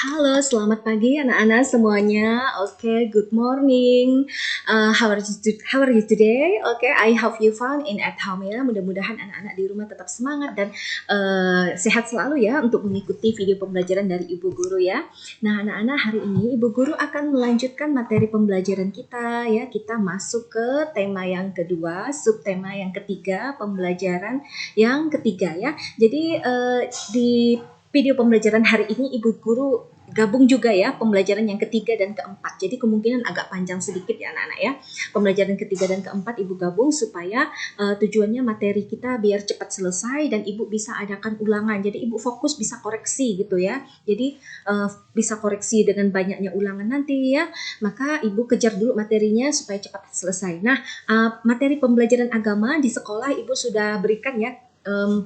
Halo, selamat pagi anak-anak semuanya. Oke, good morning. How are you today? Oke, I hope you fun in at home ya. Mudah-mudahan anak-anak di rumah tetap semangat dan sehat selalu ya untuk mengikuti video pembelajaran dari Ibu Guru ya. Nah, anak-anak, hari ini Ibu Guru akan melanjutkan materi pembelajaran kita ya. Kita masuk ke tema yang kedua, subtema yang ketiga, pembelajaran yang ketiga ya. Jadi di video pembelajaran hari ini Ibu Guru gabung juga ya pembelajaran yang ketiga dan keempat. Jadi kemungkinan agak panjang sedikit ya anak-anak ya. Pembelajaran ketiga dan keempat Ibu gabung supaya tujuannya materi kita biar cepat selesai dan Ibu bisa adakan ulangan. Jadi Ibu fokus bisa koreksi gitu ya. Jadi bisa koreksi dengan banyaknya ulangan nanti ya. Maka Ibu kejar dulu materinya supaya cepat selesai. Nah, materi pembelajaran agama di sekolah Ibu sudah berikan ya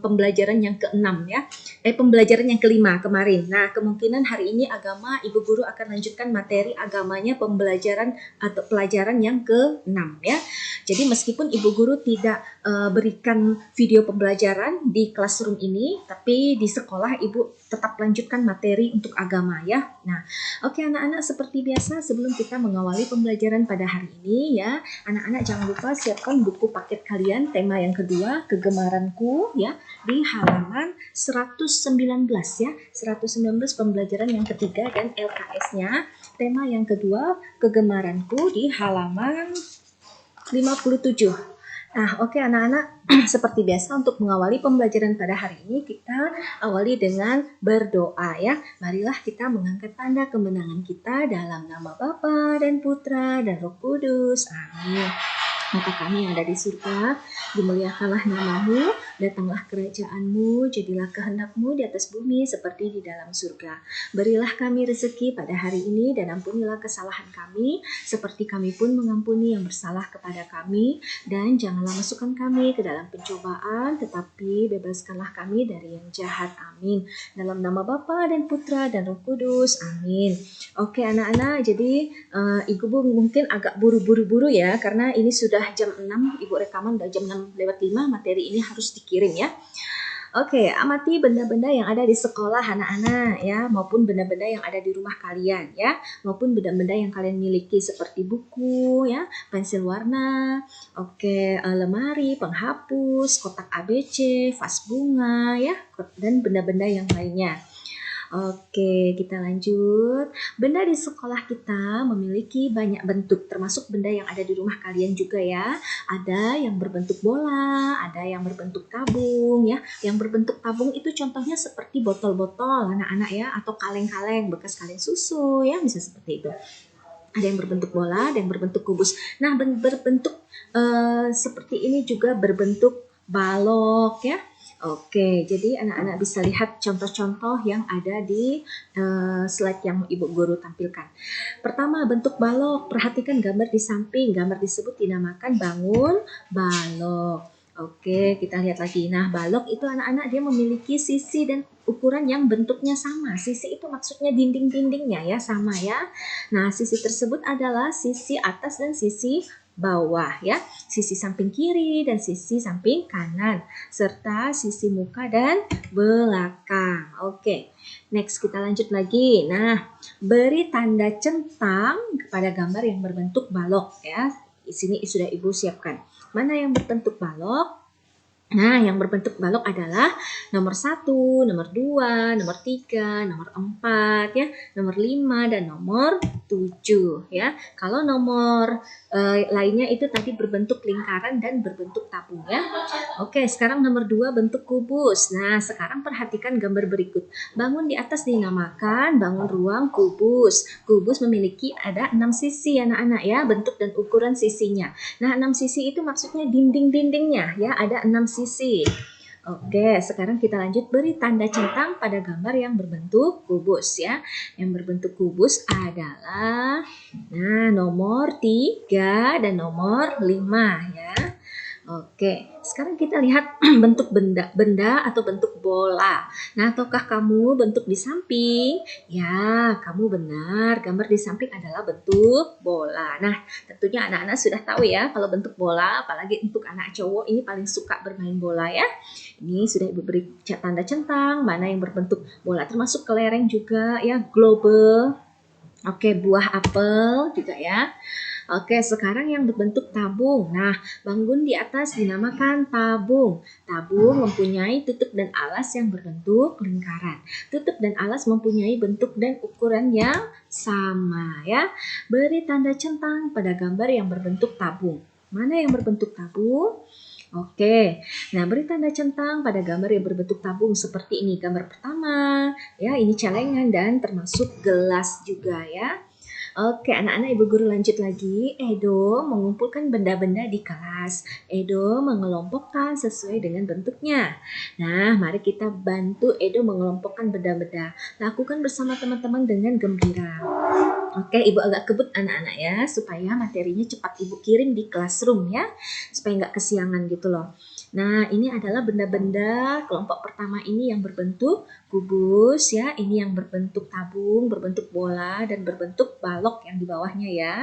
pembelajaran yang ke-6 ya. Pembelajaran yang kelima kemarin. Nah, kemungkinan hari ini agama Ibu Guru akan lanjutkan materi agamanya pembelajaran atau pelajaran yang ke-6 ya. Jadi meskipun Ibu Guru tidak berikan video pembelajaran di classroom ini, tapi di sekolah Ibu tetap lanjutkan materi untuk agama ya. Nah, oke anak-anak, seperti biasa sebelum kita mengawali pembelajaran pada hari ini ya, anak-anak jangan lupa siapkan buku paket kalian tema yang kedua, kegemaranku ya, di halaman 119 ya. 119 pembelajaran yang ketiga dan LKS-nya. Tema yang kedua, kegemaranku di halaman 57. Nah, oke anak-anak, seperti biasa untuk mengawali pembelajaran pada hari ini kita awali dengan berdoa ya. Marilah kita mengangkat tanda kemenangan kita dalam nama Bapa dan Putra dan Roh Kudus. Amin. Bapa kami yang ada di surga, dimuliakanlah namamu, datanglah kerajaanmu, jadilah kehendakmu di atas bumi seperti di dalam surga. Berilah kami rezeki pada hari ini dan ampunilah kesalahan kami, seperti kami pun mengampuni yang bersalah kepada kami. Dan janganlah masukkan kami ke dalam pencobaan, tetapi bebaskanlah kami dari yang jahat. Amin. Dalam nama Bapa dan Putra dan Roh Kudus. Amin. Oke anak-anak, jadi Ibu mungkin agak buru-buru ya, karena ini sudah jam 6, Ibu rekaman udah jam 6:05, materi ini harus dikirim ya. Oke, amati benda-benda yang ada di sekolah anak-anak ya, maupun benda-benda yang ada di rumah kalian ya, maupun benda-benda yang kalian miliki seperti buku ya, pensil warna, lemari, penghapus, kotak ABC, vas bunga ya, dan benda-benda yang lainnya. Oke, kita lanjut. Benda di sekolah kita memiliki banyak bentuk, termasuk benda yang ada di rumah kalian juga ya. Ada yang berbentuk bola, ada yang berbentuk tabung ya. Yang berbentuk tabung itu contohnya seperti botol-botol anak-anak ya, atau kaleng-kaleng bekas kaleng susu ya, bisa seperti itu. Ada yang berbentuk bola, ada yang berbentuk kubus. Nah, berbentuk seperti ini juga berbentuk balok ya. Oke, jadi anak-anak bisa lihat contoh-contoh yang ada di slide yang Ibu Guru tampilkan. Pertama, bentuk balok. Perhatikan gambar di samping. Gambar disebut dinamakan bangun balok. Oke, kita lihat lagi. Nah, balok itu anak-anak dia memiliki sisi dan ukuran yang bentuknya sama. Sisi itu maksudnya dinding-dindingnya ya, sama ya. Nah, sisi tersebut adalah sisi atas dan sisi bawah ya, sisi samping kiri dan sisi samping kanan, serta sisi muka dan belakang. Oke, next kita lanjut lagi. Nah, beri tanda centang kepada gambar yang berbentuk balok ya. Di sini sudah Ibu siapkan. Mana yang berbentuk balok? Nah, yang berbentuk balok adalah nomor 1, nomor 2, nomor 3, nomor 4, ya, nomor 5, dan nomor 7. Ya. Kalau nomor lainnya itu tadi berbentuk lingkaran dan berbentuk tabung. Ya. Oke, sekarang nomor 2 bentuk kubus. Nah, sekarang perhatikan gambar berikut. Bangun di atas dinamakan bangun ruang kubus. Kubus memiliki ada 6 sisi anak-anak ya, bentuk dan ukuran sisinya. Nah, 6 sisi itu maksudnya dinding-dindingnya ya, ada 6 sisi. Oke, sekarang kita lanjut beri tanda centang pada gambar yang berbentuk kubus ya. Yang berbentuk kubus adalah nomor 3 dan nomor 5 ya. Oke, sekarang kita lihat bentuk benda atau bentuk bola. Nah, tahukah kamu bentuk di samping? Ya, kamu benar. Gambar di samping adalah bentuk bola. Nah, tentunya anak-anak sudah tahu ya kalau bentuk bola, apalagi untuk anak cowok ini paling suka bermain bola ya. Ini sudah Ibu beri tanda centang, mana yang berbentuk bola termasuk kelereng juga ya, globe. Oke, buah apel juga ya. Oke, sekarang yang berbentuk tabung. Nah, bangun di atas dinamakan tabung. Tabung mempunyai tutup dan alas yang berbentuk lingkaran. Tutup dan alas mempunyai bentuk dan ukuran yang sama ya. Beri tanda centang pada gambar yang berbentuk tabung. Mana yang berbentuk tabung? Oke, nah beri tanda centang pada gambar yang berbentuk tabung seperti ini. Gambar pertama, ya ini celengan dan termasuk gelas juga ya. Oke, anak-anak Ibu Guru lanjut lagi. Edo mengumpulkan benda-benda di kelas. Edo mengelompokkan sesuai dengan bentuknya. Nah, mari kita bantu Edo mengelompokkan benda-benda. Lakukan bersama teman-teman dengan gembira. Oke, Ibu agak kebut anak-anak ya, supaya materinya cepat Ibu kirim di classroom ya, supaya nggak kesiangan gitu loh. Nah, ini adalah benda-benda kelompok pertama ini yang berbentuk kubus ya, ini yang berbentuk tabung, berbentuk bola, dan berbentuk balok yang di bawahnya ya.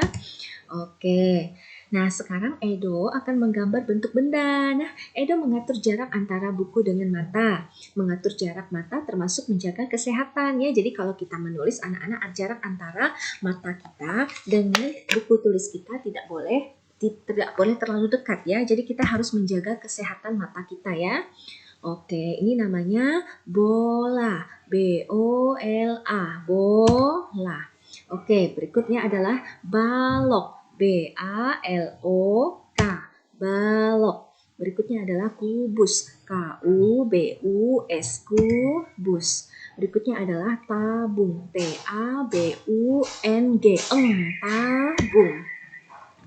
Oke, nah sekarang Edo akan menggambar bentuk benda. Nah, Edo mengatur jarak antara buku dengan mata. Mengatur jarak mata termasuk menjaga kesehatan ya. Jadi kalau kita menulis anak-anak jarak antara mata kita dengan buku tulis kita tidak boleh terlalu dekat ya. Jadi kita harus menjaga kesehatan mata kita ya. Oke, ini namanya bola. B-O-L-A. Bola. Oke, berikutnya adalah balok. B-A-L-O-K. Balok. Berikutnya adalah kubus. K-U-B-U-S. Kubus. Berikutnya adalah tabung. T-A-B-U-N-G. Tabung.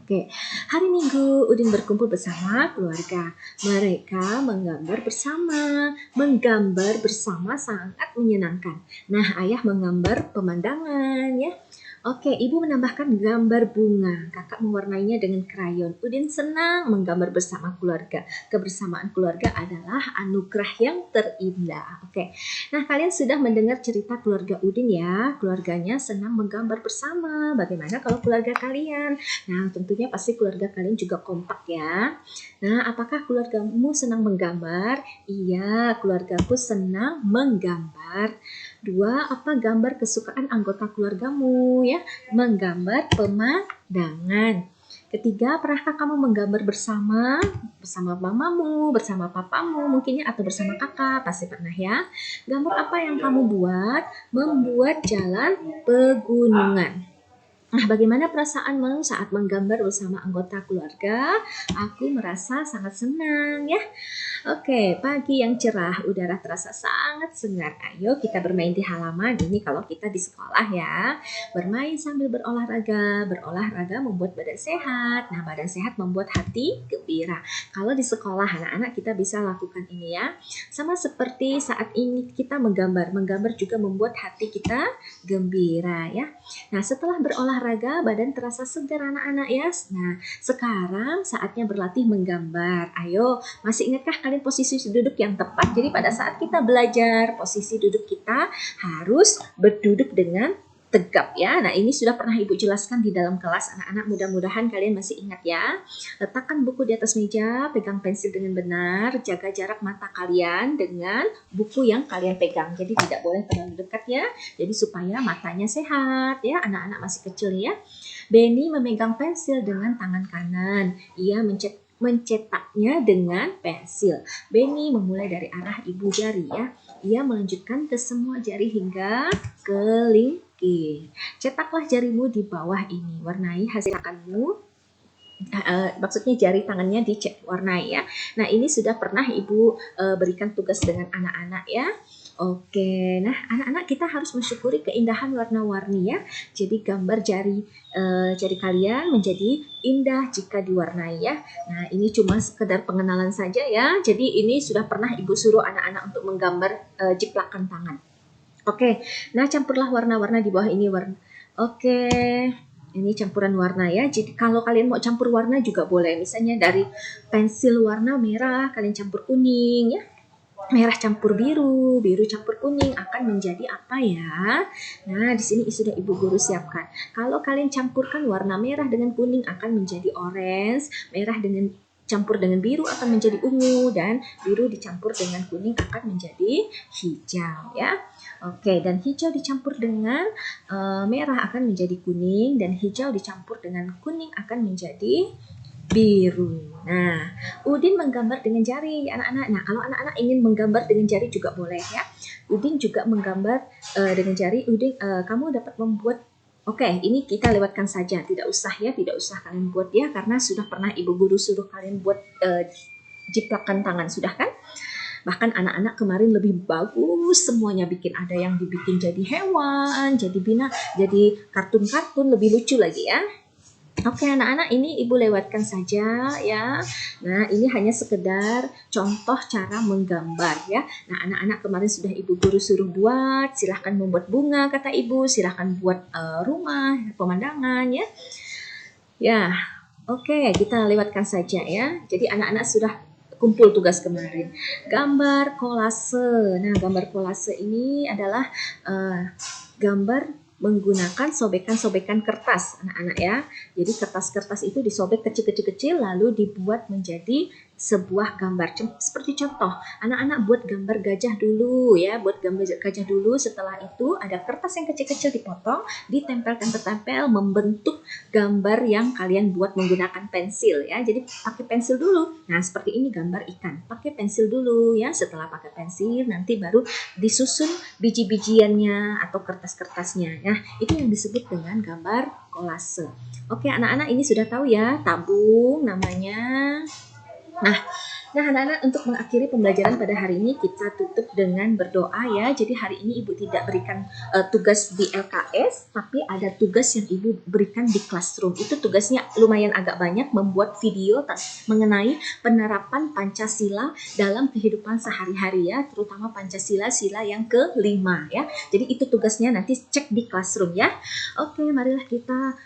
Oke, hari Minggu Udin berkumpul bersama keluarga. Mereka menggambar bersama. Menggambar bersama sangat menyenangkan. Nah, ayah menggambar pemandangan ya. Oke, ibu menambahkan gambar bunga. Kakak mewarnainya dengan krayon. Udin senang menggambar bersama keluarga. Kebersamaan keluarga adalah anugerah yang terindah. Oke, nah kalian sudah mendengar cerita keluarga Udin ya. Keluarganya senang menggambar bersama. Bagaimana kalau keluarga kalian? Nah, tentunya pasti keluarga kalian juga kompak ya. Nah, apakah keluargamu senang menggambar? Iya, keluargaku senang menggambar. 2, apa gambar kesukaan anggota keluargamu ya? Menggambar pemandangan. Ketiga, pernahkah kamu menggambar bersama mamamu, bersama papamu mungkin ya, atau bersama kakak? Pasti pernah ya. Gambar apa yang kamu buat? Membuat jalan pegunungan. Nah, bagaimana perasaanmu saat menggambar bersama anggota keluarga? Aku merasa sangat senang ya. Oke, pagi yang cerah, udara terasa sangat segar. Ayo kita bermain di halaman. Ini kalau kita di sekolah ya. Bermain sambil berolahraga. Berolahraga membuat badan sehat. Nah, badan sehat membuat hati gembira. Kalau di sekolah anak-anak kita bisa lakukan ini ya. Sama seperti saat ini kita menggambar. Menggambar juga membuat hati kita gembira ya. Nah, setelah berolahraga, badan terasa segar anak-anak ya. Nah, sekarang saatnya berlatih menggambar. Ayo, masih ingatkah kalian posisi duduk yang tepat? Jadi pada saat kita belajar, posisi duduk kita harus berduduk dengan tegap ya. Nah, ini sudah pernah Ibu jelaskan di dalam kelas anak-anak. Mudah-mudahan kalian masih ingat ya. Letakkan buku di atas meja, pegang pensil dengan benar, jaga jarak mata kalian dengan buku yang kalian pegang. Jadi tidak boleh terlalu dekat ya. Jadi supaya matanya sehat ya. Anak-anak masih kecil ya. Benny memegang pensil dengan tangan kanan. Ia mencetaknya dengan pensil. Benny memulai dari arah ibu jari ya. Ia melanjutkan ke semua jari hingga kelingking. Cetaklah jarimu di bawah ini. Warnai hasil tanganmu. Maksudnya jari tangannya diwarnai ya. Nah, ini sudah pernah Ibu berikan tugas dengan anak-anak ya. Oke, nah anak-anak kita harus mensyukuri keindahan warna-warni ya. Jadi gambar jari kalian menjadi indah jika diwarnai ya. Nah, ini cuma sekedar pengenalan saja ya. Jadi ini sudah pernah Ibu suruh anak-anak untuk menggambar jiplakan tangan. Oke, nah campurlah warna-warna di bawah ini warna. Oke. Ini campuran warna ya. Jadi kalau kalian mau campur warna juga boleh. Misalnya dari pensil warna merah kalian campur kuning ya. Merah campur biru, biru campur kuning akan menjadi apa ya? Nah, di sini sudah Ibu Guru siapkan. Kalau kalian campurkan warna merah dengan kuning akan menjadi orange, merah dengan campur dengan biru akan menjadi ungu, dan biru dicampur dengan kuning akan menjadi hijau ya. Oke, dan hijau dicampur dengan merah akan menjadi kuning, dan hijau dicampur dengan kuning akan menjadi biru. Nah, Udin menggambar dengan jari anak-anak. Nah, kalau anak-anak ingin menggambar dengan jari juga boleh ya. Udin juga menggambar dengan jari. Udin, kamu dapat membuat. Oke, ini kita lewatkan saja. Tidak usah ya, tidak usah kalian buat ya, karena sudah pernah Ibu Guru suruh kalian buat jiplakan tangan, sudah kan? Bahkan anak-anak kemarin lebih bagus semuanya bikin. Ada yang dibikin jadi hewan, jadi jadi kartun-kartun, lebih lucu lagi ya. Oke anak-anak, ini Ibu lewatkan saja ya. Nah, ini hanya sekedar contoh cara menggambar ya. Nah, anak-anak kemarin sudah Ibu Guru suruh buat, silahkan membuat bunga kata Ibu, silahkan buat rumah, pemandangan ya. Ya, oke, kita lewatkan saja ya. Jadi anak-anak sudah kumpul tugas kemarin. Gambar kolase. Nah, gambar kolase ini adalah gambar menggunakan sobekan-sobekan kertas anak-anak ya. Jadi kertas-kertas itu disobek kecil-kecil lalu dibuat menjadi sebuah gambar. Seperti contoh, anak-anak buat gambar gajah dulu ya, buat gambar gajah dulu. Setelah itu ada kertas yang kecil-kecil dipotong, ditempel membentuk gambar yang kalian buat menggunakan pensil ya. Jadi pakai pensil dulu. Nah, seperti ini gambar ikan. Pakai pensil dulu ya. Setelah pakai pensil nanti baru disusun biji-bijiannya atau kertas-kertasnya. Nah, itu yang disebut dengan gambar kolase. Oke, anak-anak ini sudah tahu ya, tabung namanya. Nah, anak-anak, untuk mengakhiri pembelajaran pada hari ini kita tutup dengan berdoa ya. Jadi hari ini Ibu tidak berikan tugas di LKS, tapi ada tugas yang Ibu berikan di classroom. Itu tugasnya lumayan agak banyak, membuat video mengenai penerapan Pancasila dalam kehidupan sehari-hari ya, terutama Pancasila sila yang ke-5 ya. Jadi itu tugasnya, nanti cek di classroom ya. Oke, marilah kita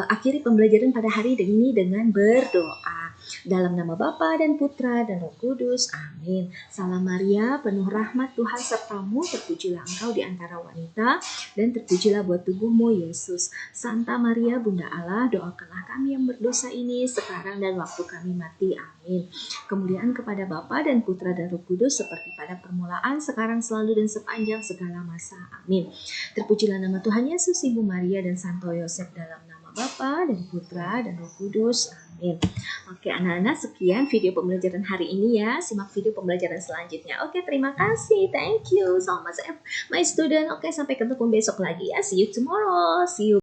akhiri pembelajaran pada hari ini dengan berdoa. Dalam nama Bapa dan Putra dan Roh Kudus. Amin. Salam Maria, penuh rahmat Tuhan sertamu, terpujilah engkau di antara wanita, dan terpujilah buat tubuhmu Yesus. Santa Maria, Bunda Allah, doakanlah kami yang berdosa ini sekarang dan waktu kami mati. Amin. Kemuliaan kepada Bapa dan Putra dan Roh Kudus, seperti pada permulaan, sekarang, selalu, dan sepanjang segala masa. Amin. Terpujilah nama Tuhan Yesus, Ibu Maria, dan Santo Yosef, dalam nama Bapa dan Putra dan Roh Kudus. Amin. Oke anak-anak, sekian video pembelajaran hari ini ya. Simak video pembelajaran selanjutnya. Oke, terima kasih. Thank you so much my student. Oke, sampai ketemu besok lagi ya. See you tomorrow. See you.